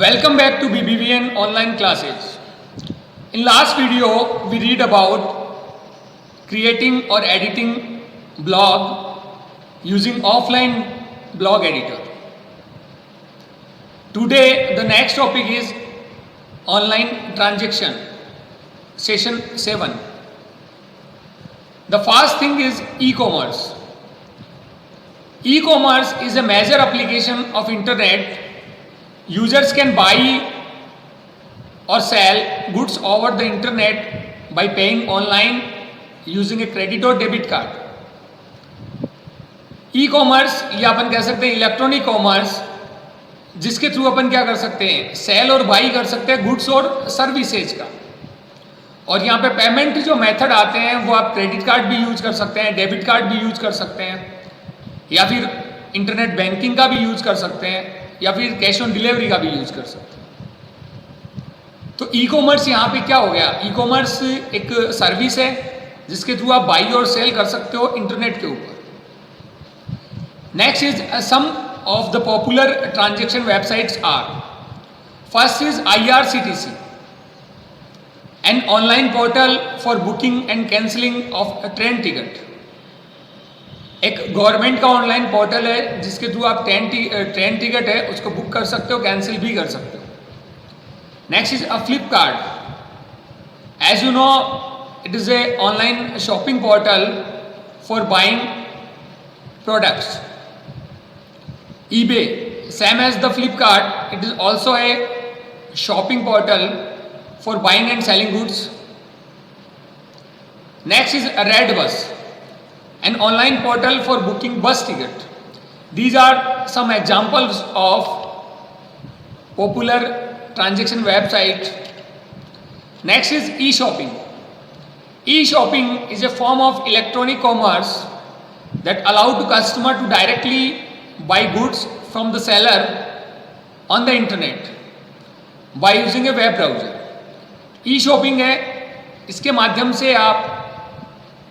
Welcome back to BBVN online classes. In last video, we read about creating or editing blog using offline blog editor. Today, the next topic is online transaction, session 7. The first thing is e-commerce. E-commerce is a major application of internet. Users can buy or sell goods over the internet by paying online using a credit or debit card. E-commerce या अपन कह सकते हैं electronic commerce, जिसके through अपन क्या कर सकते हैं, सेल और बाई कर सकते हैं गुड्स और सर्विसेज का। और यहाँ पे पेमेंट जो मेथड आते हैं वो आप क्रेडिट कार्ड भी यूज कर सकते हैं, डेबिट कार्ड भी यूज कर सकते हैं, या फिर इंटरनेट बैंकिंग का भी यूज कर सकते हैं, या फिर कैश ऑन डिलीवरी का भी यूज कर सकते हैं। तो ई कॉमर्स यहाँ पे क्या हो गया, ई कॉमर्स एक सर्विस है जिसके थ्रू आप बाई और सेल कर सकते हो इंटरनेट के ऊपर। Next is some of the popular transaction websites are, first is IRCTC, an online portal for booking and cancelling of train ticket. एक गवर्नमेंट का ऑनलाइन पोर्टल है जिसके थ्रू आप ट्रेन टिकट है उसको बुक कर सकते हो, कैंसिल भी कर सकते हो। Next is Flipkart. As you know, it is a online shopping portal for buying products. eBay, same as the Flipkart, it is also a shopping portal for buying and selling goods. Next is Redbus, an online portal for booking bus ticket. These are some examples of popular transaction website. Next is e-shopping. E-shopping is a form of electronic commerce that allow the customer to directly buy goods from the seller on the internet by using a web browser. E-shopping है, इसके माध्यम से आप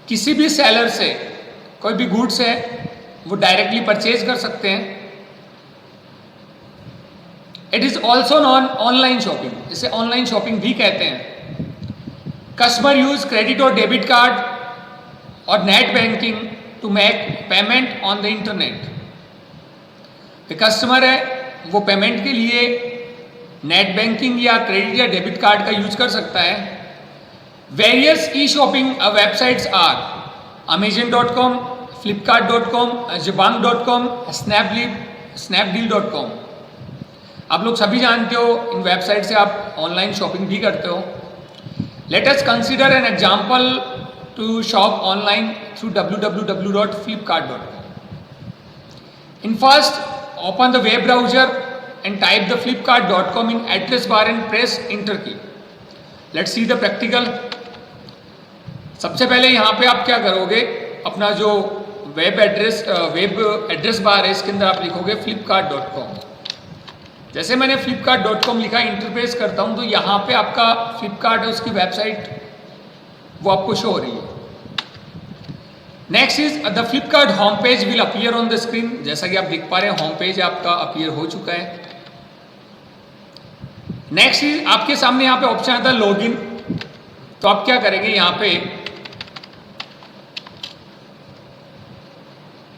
किसी भी seller से कोई भी गुड्स है वो डायरेक्टली परचेज कर सकते हैं। It is also known online shopping, इसे ऑनलाइन शॉपिंग भी कहते हैं। कस्टमर यूज क्रेडिट और डेबिट कार्ड और net banking to make payment on the internet. Customer है वो पेमेंट के लिए नेट बैंकिंग या क्रेडिट या डेबिट कार्ड का यूज कर सकता है। Various e shopping websites are Amazon.com, Flipkart.com, Jabang.com, Snapdeal.com। आप लोग सभी जानते हो इन वेबसाइट से आप ऑनलाइन शॉपिंग भी करते हो। Let us consider an example to shop online through www.flipkart.com। In first, open the web browser and type the flipkart.com in address bar and press enter key. Let's see the practical. सबसे पहले यहाँ पे आप क्या करोगे, अपना जो web address bar है इसके अंदर आप लिखोगे flipkart.com। जैसे मैंने flipkart.com लिखा, इंटरफेस करता हूँ तो यहाँ पे आपका फ्लिपकार्ट है उसकी वेबसाइट वो आपको शो हो रही है। Next is the Flipkart home page will appear on the screen. जैसा कि आप देख पा रहे हैं होम पेज आपका अपीयर हो चुका है। नेक्स्ट इज आपके सामने यहाँ पे ऑप्शन आता है लॉगिन। तो आप क्या करेंगे, यहाँ पे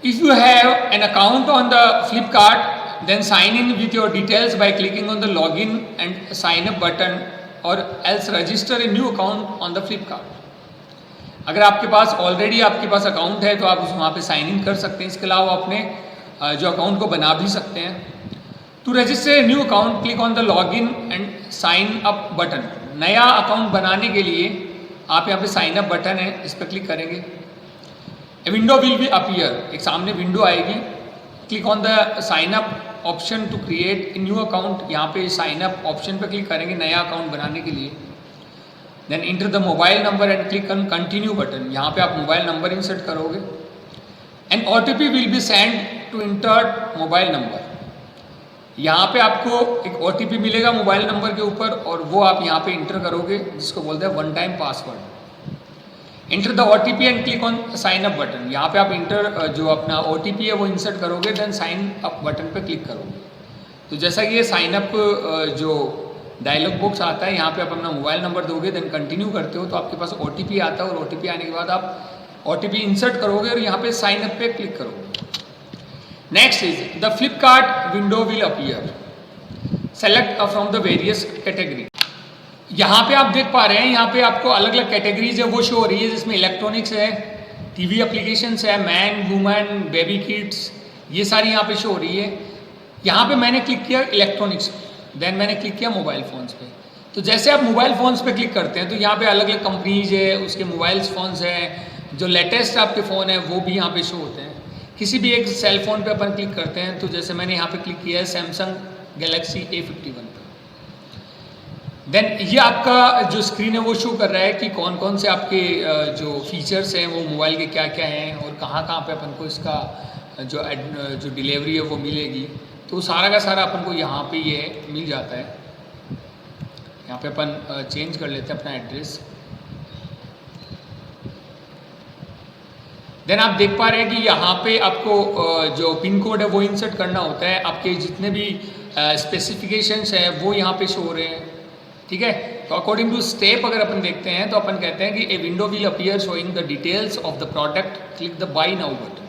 if you have an account on the Flipkart then sign in with your details by clicking on the login and sign up button, और else register a new account on the Flipkart. अगर आपके पास already आपके पास account है तो आप वहाँ पे sign in कर सकते हैं। इसके अलावा अपने जो अकाउंट को बना भी सकते हैं। To register a new account click on the login and sign up button. नया अकाउंट बनाने के लिए आप यहाँ पे साइन अप बटन है, इस पर क्लिक करेंगे। A window will be appear, एक सामने विंडो आएगी। Click on the sign up option to create a new account. यहाँ पे साइन अप ऑप्शन पर क्लिक करेंगे नया अकाउंट बनाने के लिए। Then enter the mobile number and click on continue button. यहाँ पे आप मोबाइल नंबर इंसर्ट करोगे। And OTP will be send to enter mobile number. यहाँ पे आपको एक OTP मिलेगा मोबाइल नंबर के ऊपर और वो आप यहाँ पे इंटर करोगे, जिसको बोलते हैं one time password. Enter the OTP and click on sign up button. यहाँ पे आप इंटर जो अपना OTP है वो इंसर्ट करोगे, देन साइन अप बटन पे क्लिक करोगे। तो जैसा कि ये साइन अप जो डायलॉग बॉक्स आता है, यहाँ पे आप अपना मोबाइल नंबर दोगे, देन कंटिन्यू करते हो तो आपके पास OTP आता है, और OTP आने के बाद आप OTP इंसर्ट करोगे और यहाँ पे साइन अप पे क्लिक करोगे। Next is the Flipkart window will appear, select from the various category. यहाँ पे आप देख पा रहे हैं, यहाँ पे आपको अलग अलग कैटेगरीज है वो शो हो रही है, जिसमें इलेक्ट्रॉनिक्स है, टीवी एप्लीकेशंस है, मैन वुमेन बेबी किड्स, ये सारी यहाँ पे शो हो रही है। यहाँ पे मैंने क्लिक किया इलेक्ट्रॉनिक्स, देन मैंने क्लिक किया मोबाइल फ़ोन्स पे। तो जैसे आप मोबाइल फ़ोन्स पे क्लिक करते हैं तो यहाँ पे अलग अलग कंपनीज है, उसके मोबाइल फ़ोन्स हैं, जो लेटेस्ट आपके फ़ोन है वो भी यहाँ पे शो होते हैं। किसी भी एक सेल फ़ोन पे अपन क्लिक करते हैं, तो जैसे मैंने यहाँ पे क्लिक किया है सैमसंग गैलेक्सी A51 पे, देन ये आपका जो स्क्रीन है वो शो कर रहा है कि कौन कौन से आपके जो फीचर्स हैं वो मोबाइल के क्या क्या हैं, और कहाँ कहाँ पे अपन को इसका जो डिलीवरी है वो मिलेगी। तो सारा का सारा अपन को यहाँ पे ये मिल जाता है। यहाँ पे अपन चेंज कर लेते हैं अपना एड्रेस। देन आप देख पा रहे हैं कि यहाँ पे आपको जो पिन कोड है वो इंसर्ट करना होता है, आपके जितने भी स्पेसिफिकेशंस हैं वो यहाँ पे शो हो रहे हैं, ठीक है। तो अकॉर्डिंग टू स्टेप अगर अपन देखते हैं तो अपन कहते हैं कि a window will appear showing the details of the product, click the buy now button.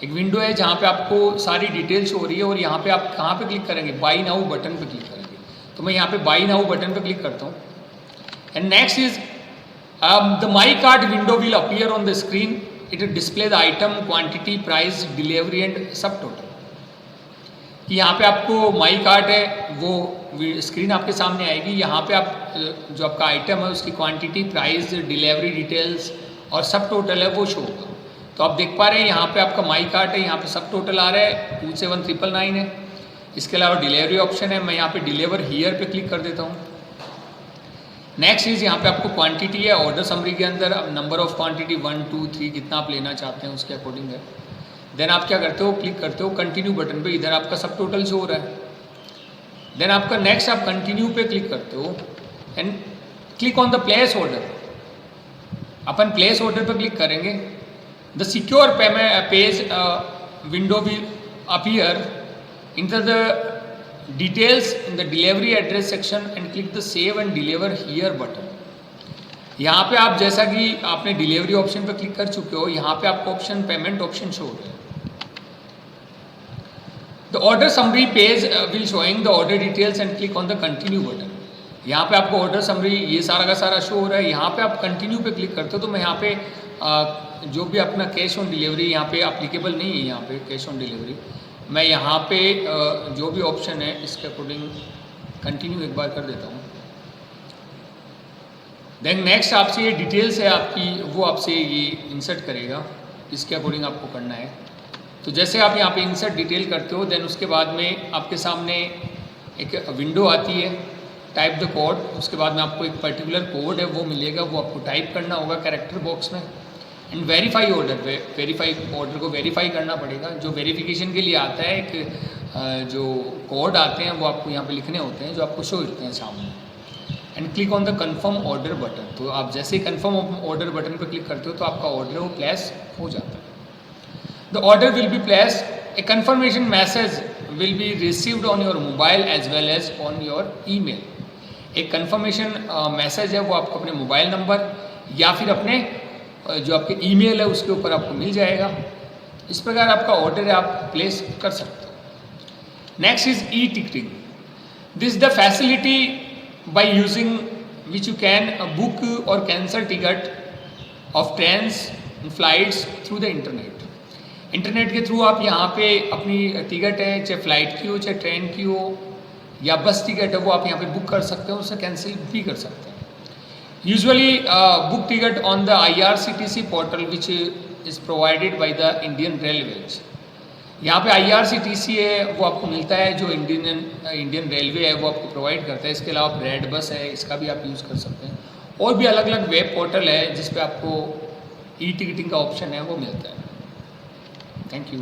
एक विंडो है जहाँ पे आपको सारी डिटेल्स हो रही है, और यहाँ पे आप कहाँ पे क्लिक करेंगे, बाय नाउ बटन पे क्लिक करेंगे। तो मैं यहाँ पे बाय नाउ बटन पे क्लिक करता हूँ। And next is the my cart window will appear on the screen, it will display the item, quantity, price, delivery and सब टोटल। कि यहाँ पे आपको माई कार्ट है वो स्क्रीन आपके सामने आएगी। यहाँ पे आप जो आपका आइटम है उसकी क्वांटिटी, प्राइस, डिलीवरी डिटेल्स और सब टोटल है वो शो होगा। तो आप देख पा रहे हैं यहाँ पे आपका माई कार्ट है, यहाँ पे सब टोटल आ रहा है 27,999 है। इसके अलावा डिलीवरी ऑप्शन है, मैं यहाँ पे डिलीवर हियर पे क्लिक कर देता हूँ। नेक्स्ट चीज़ यहाँ पे आपको क्वांटिटी है, ऑर्डर समरी के अंदर अब नंबर ऑफ क्वांटिटी 1 2 3 कितना आप लेना चाहते हैं उसके अकॉर्डिंग है। देन आप क्या करते हो, क्लिक करते हो कंटिन्यू बटन पे, इधर आपका सब टोटल शो हो रहा है। देन आपका नेक्स्ट आप कंटिन्यू पे क्लिक करते हो and click on the place order. Upon place order पे क्लिक करेंगे, the secure payment page window will appear, enter the details in the delivery address section and click the save and deliver here button. यहाँ पे आप जैसा कि आपने delivery option पे click कर चुके हो, यहाँ पे आपको ऑप्शन पेमेंट ऑप्शन शो हो रहा है। The order summary page will showing the order details and click on the continue button. यहाँ पे आपको ऑर्डर समरी ये सारा का सारा शो हो रहा है। यहाँ पे आप कंटिन्यू पे क्लिक करते हो, तो मैं यहाँ पे जो भी अपना कैश ऑन डिलीवरी यहाँ पे अप्लीकेबल नहीं है, यहाँ पे कैश ऑन डिलीवरी मैं यहाँ पे जो भी ऑप्शन है इसके अकॉर्डिंग कंटिन्यू एक बार कर देता हूँ। देन नेक्स्ट आपसे ये डिटेल्स है आपकी, वो आपसे ये इंसर्ट करेगा, इसके अकॉर्डिंग आपको करना है। तो जैसे आप यहाँ पे इंसर्ट डिटेल करते हो, देन उसके बाद में आपके सामने एक विंडो आती है, टाइप द कोड। उसके बाद में आपको एक पर्टिकुलर कोड है वो मिलेगा, वो आपको टाइप करना होगा कैरेक्टर बॉक्स में। And verify order, verify order को वेरीफाई करना पड़ेगा। जो वेरिफिकेशन के लिए आता है एक जो कोड आते हैं वो आपको यहाँ पे लिखने होते हैं, जो आपको शो होते हैं सामने। And click on the confirm order button. तो आप जैसे ही कन्फर्म ऑर्डर बटन पर क्लिक करते हो तो आपका ऑर्डर वो प्लेस हो जाता है। The order will be place, a confirmation message will be received on your mobile as well as on your email. एक कन्फर्मेशन मैसेज है वो आपको अपने मोबाइल नंबर या फिर अपने जो आपके ईमेल है उसके ऊपर आपको मिल जाएगा। इस प्रकार आपका ऑर्डर है आप प्लेस कर सकते हो। Next is e ticketing, this the facility by using which you can book or cancel ticket of trains and flights through the internet। Internet के थ्रू आप यहाँ पे अपनी टिकट है, चाहे फ्लाइट की हो चाहे ट्रेन की हो या बस टिकट है, वो आप यहाँ पे बुक कर सकते हो, उसे कैंसिल भी कर सकते हैं। Usually book ticket on the IRCTC portal which is provided by the Indian railways. यहाँ पे IRCTC है वो आपको मिलता है, जो इंडियन रेलवे है वो आपको प्रोवाइड करता है। इसके अलावा रेड बस है, इसका भी आप यूज़ कर सकते हैं। और भी अलग अलग वेब पोर्टल है जिस पे आपको ई टिकटिंग का ऑप्शन है वो मिलता है। Thank you.